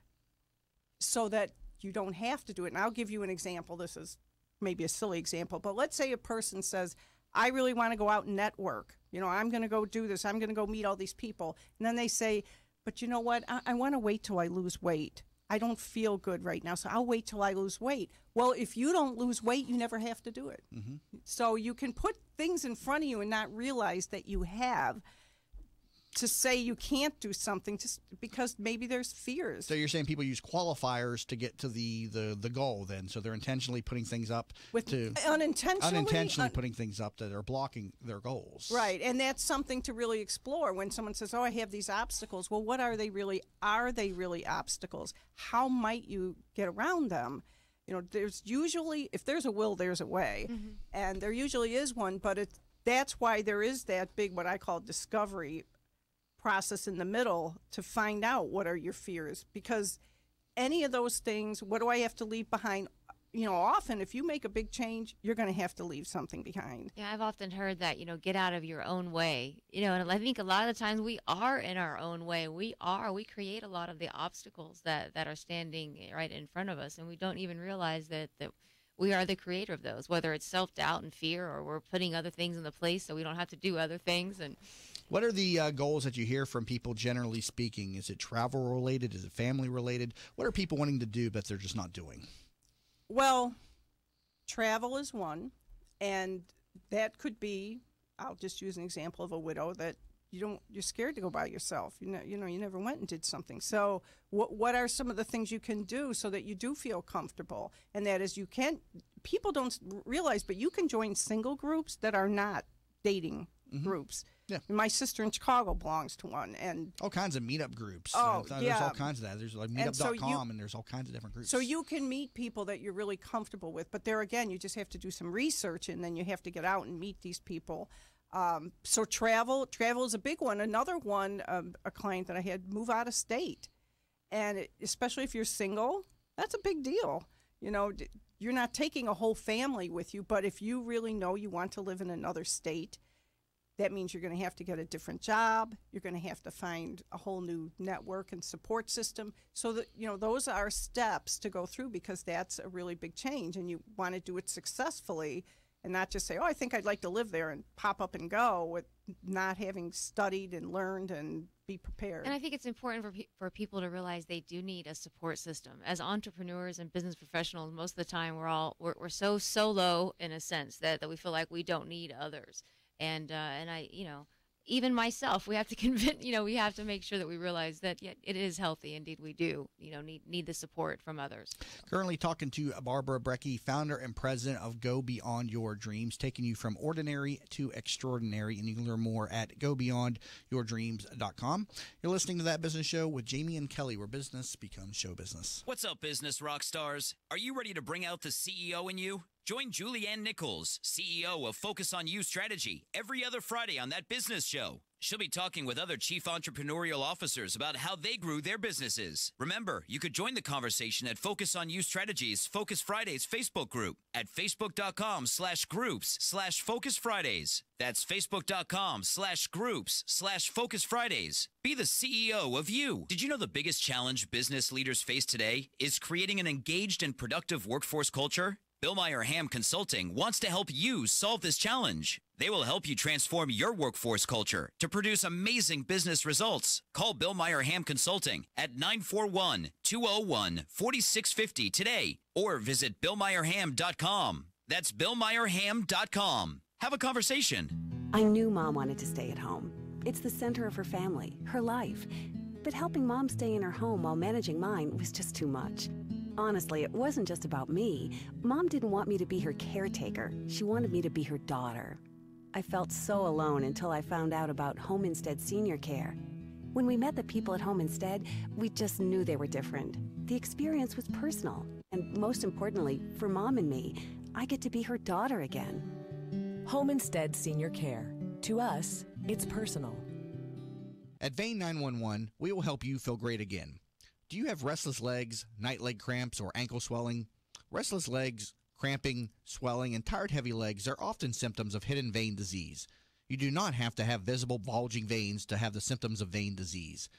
Speaker 16: so that you don't have to do it. And I'll give you an example. This is maybe a silly example, but let's say a person says, I really want to go out and network. I'm going to go do this. I'm going to go meet all these people. And then they say, but you know what? I want to wait till I lose weight. I don't feel good right now, so I'll wait till I lose weight. Well, if you don't lose weight, you never have to do it. Mm-hmm. So you can put things in front of you and not realize that you have to say you can't do something just because maybe there's fears.
Speaker 2: So you're saying people use qualifiers to get to the goal then. So they're intentionally putting things up unintentionally putting things up that are blocking their goals.
Speaker 16: Right. And that's something to really explore when someone says, oh, I have these obstacles. Well, what are they really? Are they really obstacles? How might you get around them? There's usually, if there's a will, there's a way. Mm-hmm. And there usually is one, but that's why there is that big, what I call discovery process in the middle to find out what are your fears, because any of those things, what do I have to leave behind? Often if you make a big change, you're going to have to leave something behind.
Speaker 3: Yeah, I've often heard that, get out of your own way. And I think a lot of the times we are in our own way. We create a lot of the obstacles that are standing right in front of us, and we don't even realize that we are the creator of those, whether it's self-doubt and fear, or we're putting other things in the place so we don't have to do other things. And
Speaker 2: what are the goals that you hear from people generally speaking? Is it travel related? Is it family related? What are people wanting to do but they're just not doing?
Speaker 16: Well, travel is one, and that could be, I'll just use an example of a widow that you're scared to go by yourself. You never went and did something. So what are some of the things you can do so that you do feel comfortable? And that is, people don't realize, but you can join single groups that are not dating mm-hmm. groups. Yeah. My sister in Chicago belongs to one, and
Speaker 2: all kinds of meetup groups.
Speaker 16: Oh,
Speaker 2: there's all kinds of that. There's like meetup.com, and there's all kinds of different groups.
Speaker 16: So you can meet people that you're really comfortable with, but there again, you just have to do some research, and then you have to get out and meet these people. So travel is a big one. Another one, a client that I had move out of state, and especially if you're single, that's a big deal. You're not taking a whole family with you, but if you really know you want to live in another state, that means you're going to have to get a different job. You're going to have to find a whole new network and support system. So that, those are steps to go through, because that's a really big change, and you want to do it successfully and not just say, oh, I think I'd like to live there and pop up and go, with not having studied and learned and be prepared.
Speaker 3: And I think it's important for people to realize they do need a support system. As entrepreneurs and business professionals, most of the time we're so solo in a sense that we feel like we don't need others. And I, even myself, we have to convince, we have to make sure that we realize that it is healthy. Indeed, we do, need the support from others.
Speaker 2: Currently talking to Barbara Brecky, founder and president of Go Beyond Your Dreams, taking you from ordinary to extraordinary. And you can learn more at gobeyondyourdreams.com. You're listening to That Business Show with Jamie and Kelly, where business becomes show business.
Speaker 5: What's up, business rock stars? Are you ready to bring out the CEO in you? Join Julianne Nichols, CEO of Focus on You Strategy, every other Friday on That Business Show. She'll be talking with other chief entrepreneurial officers about how they grew their businesses. Remember, you could join the conversation at Focus on You Strategies Focus Fridays Facebook group at facebook.com/groups/Focus Fridays. That's facebook.com/groups/Focus Fridays. Be the CEO of you. Did you know the biggest challenge business leaders face today is creating an engaged and productive workforce culture? Bill Meyer Ham Consulting wants to help you solve this challenge. They will help you transform your workforce culture to produce amazing business results. Call Bill Meyer Ham Consulting at 941-201-4650 today or visit BillMeyerHam.com. That's BillMeyerHam.com. Have a conversation.
Speaker 7: I knew Mom wanted to stay at home. It's the center of her family, her life. But helping Mom stay in her home while managing mine was just too much. Honestly, it wasn't just about me. Mom didn't want me to be her caretaker. She wanted me to be her daughter. I felt so alone until I found out about Home Instead Senior Care. When we met the people at Home Instead, we just knew they were different. The experience was personal. And most importantly, for Mom and me, I get to be her daughter again.
Speaker 8: Home Instead Senior Care. To us, it's personal.
Speaker 2: At Vein 911, we will help you feel great again. Do you have restless legs, night leg cramps, or ankle swelling? Restless legs, cramping, swelling, and tired heavy legs are often symptoms of hidden vein disease. You do not have to have visible bulging veins to have the symptoms of vein disease.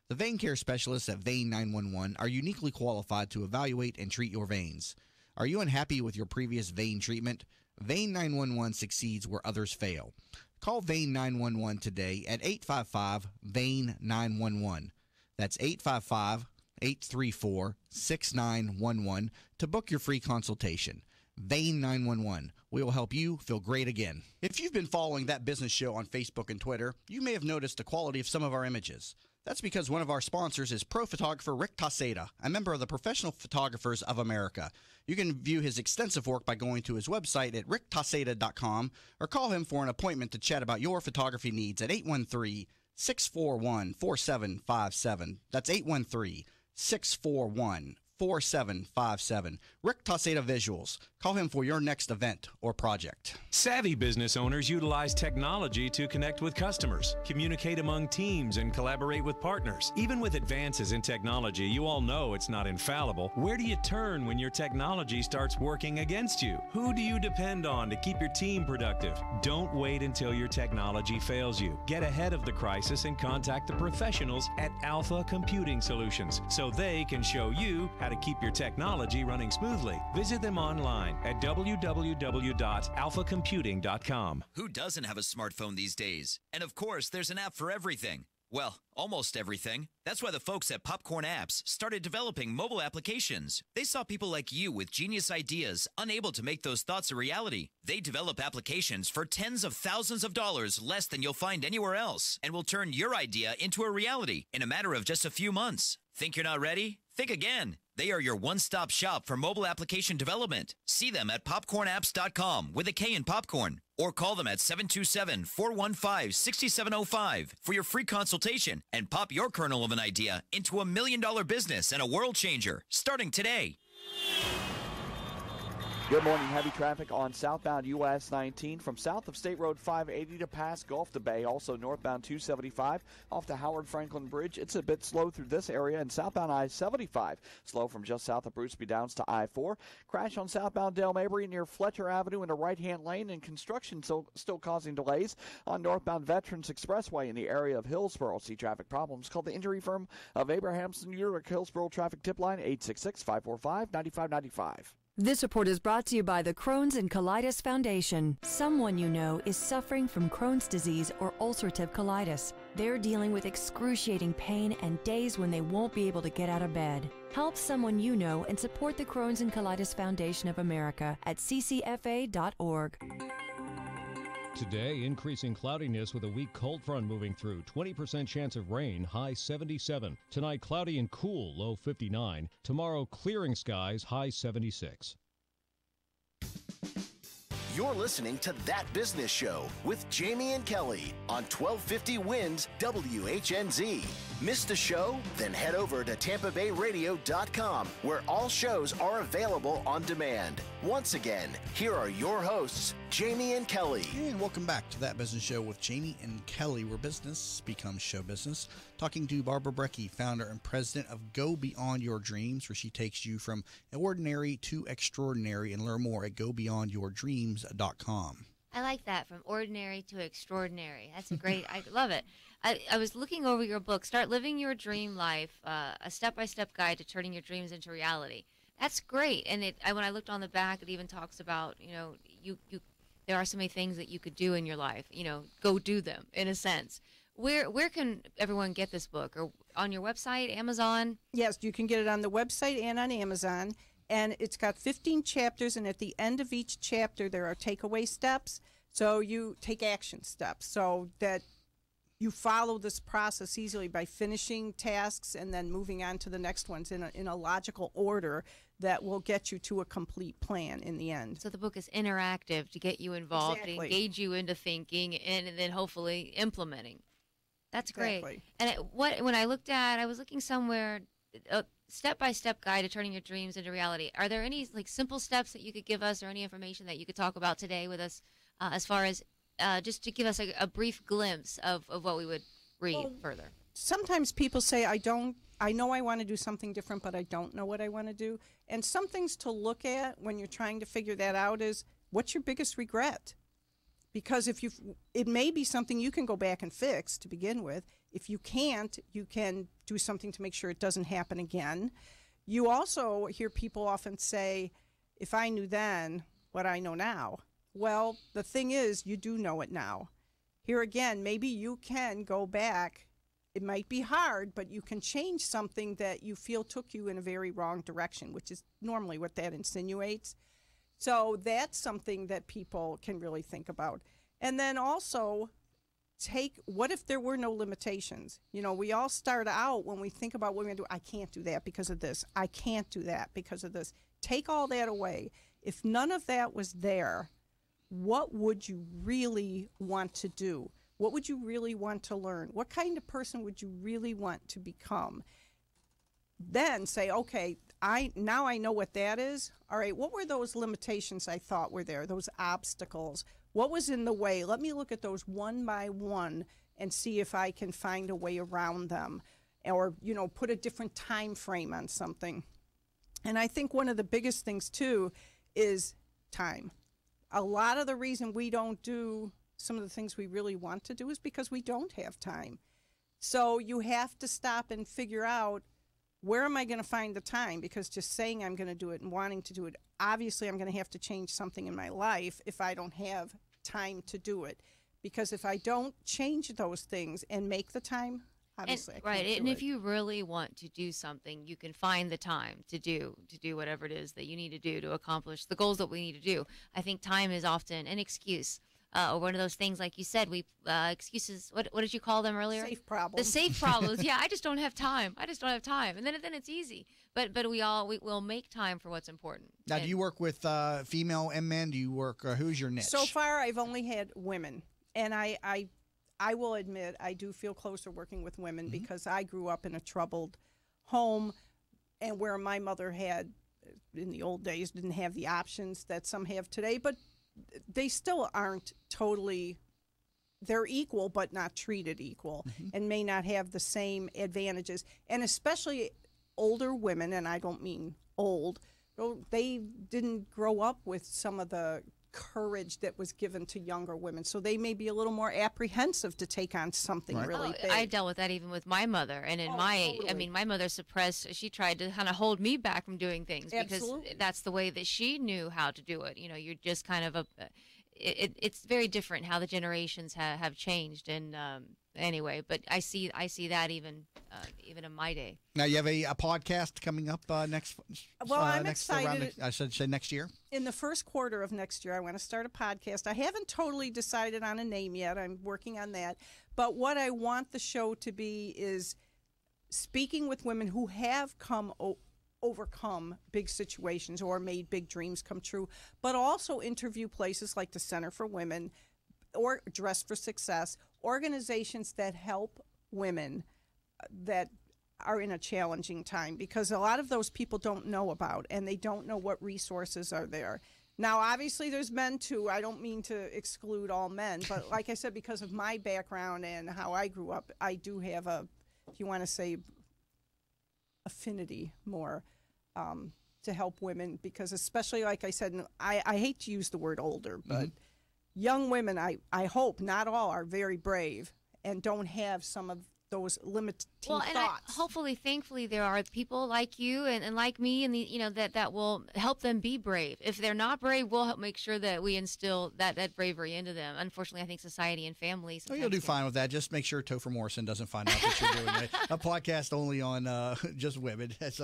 Speaker 2: The vein care specialists at Vein 911 are uniquely qualified to evaluate and treat your veins. Are you unhappy with your previous vein treatment? Vein 911 succeeds where others fail. Call Vein 911 today at 855-VEIN-911. That's 855-834-6911 to book your free consultation. Vein 911. We will help you feel great again. If you've been following That Business Show on Facebook and Twitter, you may have noticed the quality of some of our images. That's because one of our sponsors is pro photographer Rick Taseda, a member of the Professional Photographers of America. You can view his extensive work by going to his website at ricktaseda.com or call him for an appointment to chat about your photography needs at 813-641-4757. That's 813-641-4757. Rick Taseda Visuals. Call him for your next event or project.
Speaker 6: Savvy business owners utilize technology to connect with customers, communicate among teams, and collaborate with partners. Even with advances in technology, you all know it's not infallible. Where do you turn when your technology starts working against you? Who do you depend on to keep your team productive? Don't wait until your technology fails you. Get ahead of the crisis and contact the professionals at Alpha Computing Solutions so they can show you how to keep your technology running smoothly. Visit them online at www.alphacomputing.com.
Speaker 5: Who doesn't have a smartphone these days? And of course, there's an app for everything. Well, almost everything. That's why the folks at Popcorn Apps started developing mobile applications. They saw people like you with genius ideas, unable to make those thoughts a reality. They develop applications for tens of thousands of dollars less than you'll find anywhere else, and will turn your idea into a reality in a matter of just a few months. Think you're not ready? Think again. They are your one-stop shop for mobile application development. See them at popcornapps.com with a K in popcorn, or call them at 727-415-6705 for your free consultation and pop your kernel of an idea into $1 million business and a world changer starting today.
Speaker 9: Good morning. Heavy traffic on southbound US 19 from south of State Road 580 to past Gulf to Bay. Also northbound 275 off the Howard Franklin Bridge. It's a bit slow through this area. And southbound I-75 slow from just south of Bruceby Downs to I-4. Crash on southbound Dale Mabry near Fletcher Avenue in the right-hand lane, and construction still causing delays on northbound Veterans Expressway in the area of Hillsborough. See traffic problems. Call the injury firm of Abrahamson Urich Hillsborough Traffic Tip Line 866-545-9595.
Speaker 17: This report is brought to you by the Crohn's and Colitis Foundation. Someone you know is suffering from Crohn's disease or ulcerative colitis. They're dealing with excruciating pain and days when they won't be able to get out of bed. Help someone you know and support the Crohn's and Colitis Foundation of America at ccfa.org.
Speaker 11: Today, increasing cloudiness with a weak cold front moving through. 20% chance of rain, high 77. Tonight, cloudy and cool, low 59. Tomorrow, clearing skies, high 76.
Speaker 1: You're listening to That Business Show with Jamie and Kelly on 1250 Winds WHNZ. Missed the show? Then head over to TampaBayRadio.com, where all shows are available on demand. Once again, here are your hosts, Jamie and Kelly.
Speaker 2: And welcome back to That Business Show with Jamie and Kelly, where business becomes show business. Talking to Barbara Brecky, founder and president of Go Beyond Your Dreams, where she takes you from ordinary to extraordinary, and learn more at GoBeyondYourDreams.com.
Speaker 3: I like that, from ordinary to extraordinary. That's a great, I love it. I was looking over your book, Start Living Your Dream Life, a step-by-step guide to turning your dreams into reality. That's great. And when I looked on the back, it even talks about, there are so many things that you could do in your life, go do them, in a sense. Where can everyone get this book? Or on your website, Amazon?
Speaker 16: Yes, you can get it on the website and on Amazon. And it's got 15 chapters, and at the end of each chapter, there are takeaway steps. So you take action steps so that you follow this process easily by finishing tasks and then moving on to the next ones in a logical order that will get you to a complete plan in the end.
Speaker 3: So the book is interactive to get you involved,
Speaker 16: Exactly.
Speaker 3: to engage you into thinking, and then hopefully implementing. That's great.
Speaker 16: Exactly.
Speaker 3: And when I was looking somewhere, a step-by-step guide to turning your dreams into reality. Are there any simple steps that you could give us, or any information that you could talk about today with us, as far as just to give us a brief glimpse of what we would read further?
Speaker 16: Sometimes people say, I know I want to do something different, but I don't know what I want to do. And some things to look at when you're trying to figure that out is, what's your biggest regret? Because it may be something you can go back and fix to begin with. If you can't, you can do something to make sure it doesn't happen again. You also hear people often say, if I knew then what I know now. Well, the thing is, you do know it now. Here again, maybe you can go back. It might be hard, but you can change something that you feel took you in a very wrong direction, which is normally what that insinuates. So that's something that people can really think about. And then also, what if there were no limitations? We all start out when we think about what we're going to do, I can't do that because of this. I can't do that because of this. Take all that away. If none of that was there, what would you really want to do? What would you really want to learn? What kind of person would you really want to become? Then say, okay, now I know what that is. All right, what were those limitations I thought were there, those obstacles? What was in the way? Let me look at those one by one and see if I can find a way around them, or, put a different time frame on something. And I think one of the biggest things, too, is time. A lot of the reason we don't do some of the things we really want to do is because we don't have time. So you have to stop and figure out, where am I going to find the time? Because just saying I'm going to do it and wanting to do it, obviously I'm going to have to change something in my life if I don't have time to do it. Because if I don't change those things and make the time, obviously I can't do
Speaker 3: and
Speaker 16: it.
Speaker 3: if you really want to do something, you can find the time to do whatever it is that you need to do to accomplish the goals that we need to do. I think time is often an excuse. Or one of those things, like you said, excuses. What did you call them earlier?
Speaker 16: Safe problems.
Speaker 3: The safe problems. Yeah, I just don't have time. And then it's easy. But we'll make time for what's important.
Speaker 2: Now, do you work with female and men? Do you work? Who's your niche?
Speaker 16: So far, I've only had women, and I will admit I do feel closer working with women because I grew up in a troubled home, and where my mother had, in the old days, didn't have the options that some have today, but they still aren't totally, they're equal but not treated equal, and may not have the same advantages. And especially older women, and I don't mean old, they didn't grow up with some of the courage that was given to younger women, so they may be a little more apprehensive to take on something really big.
Speaker 3: I dealt with that even with my mother, and my mother suppressed. She tried to kind of hold me back from doing things because that's the way that she knew how to do it. You're just kind of it's very different how the generations have changed. And anyway, but I see that even in my day.
Speaker 2: Now you have a podcast coming up next.
Speaker 16: Well, I'm
Speaker 2: next,
Speaker 16: excited.
Speaker 2: I should say next year.
Speaker 16: In the first quarter of next year, I want to start a podcast. I haven't totally decided on a name yet. I'm working on that. But what I want the show to be is speaking with women who have overcome big situations or made big dreams come true, but also interview places like the Center for Women or Dress for Success, organizations that help women that are in a challenging time, because a lot of those people don't know about, and they don't know what resources are there. Now, obviously, there's men too. I don't mean to exclude all men, but like I said, because of my background and how I grew up, I do have if you want to say, affinity more to help women, because especially, like I said, I hate to use the word older, but young women, I hope, not all, are very brave and don't have some of those limiting thoughts.
Speaker 3: Hopefully, thankfully, there are people like you and like me, and that will help them be brave. If they're not brave, we'll help make sure that we instill that bravery into them. Unfortunately, I think society and families.
Speaker 2: Well, you'll do fine with that. Just make sure Topher Morrison doesn't find out that you're doing a podcast only on just women, as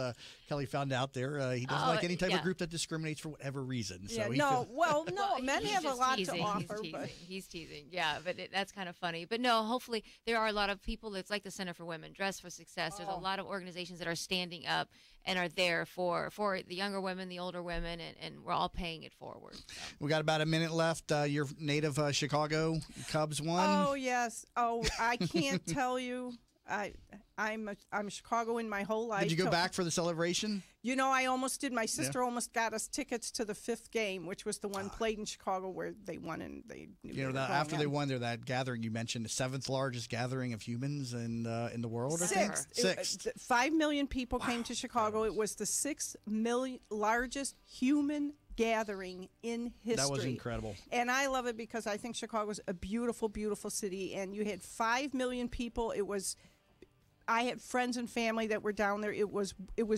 Speaker 2: Kelly found out there. He doesn't like any type of group that discriminates for whatever reason. So
Speaker 16: men have a lot to offer.
Speaker 3: He's teasing. Yeah, but that's kind of funny. But no, hopefully there are a lot of people. It's like the Center for Women, Dress for Success. There's a lot of organizations that are standing up and are there for the younger women, the older women, and we're all paying it forward. So. We
Speaker 2: got about a minute left. Your native Chicago Cubs won.
Speaker 16: Oh, yes. Oh, I can't tell you. I'm Chicagoan my whole life.
Speaker 2: Did you go back for the celebration?
Speaker 16: I almost did. My sister almost got us tickets to the 5th game, which was the one played in Chicago where they won, and they knew
Speaker 2: after they won there, that gathering you mentioned, the 7th largest gathering of humans in the world.
Speaker 16: Sixth. 5 million people came to Chicago. It was the 6th largest human gathering in history.
Speaker 2: That was incredible.
Speaker 16: And I love it because I think Chicago's a beautiful, beautiful city. And you had 5 million people. I had friends and family that were down there. It was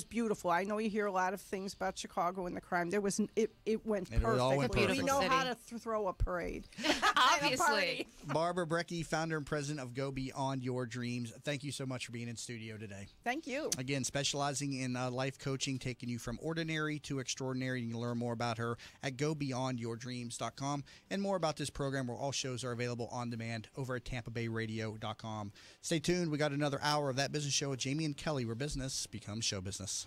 Speaker 16: beautiful. I know you hear a lot of things about Chicago and the crime. It went perfectly. We know how to throw a parade.
Speaker 3: Obviously.
Speaker 2: Barbara Brecky, founder and president of Go Beyond Your Dreams. Thank you so much for being in studio today.
Speaker 16: Thank you.
Speaker 2: Again, specializing in life coaching, taking you from ordinary to extraordinary. You can learn more about her at gobeyondyourdreams.com, and more about this program, where all shows are available on demand over at tampabayradio.com. Stay tuned. We got another hour of That Business Show with Jamie and Kelly, where business becomes show business.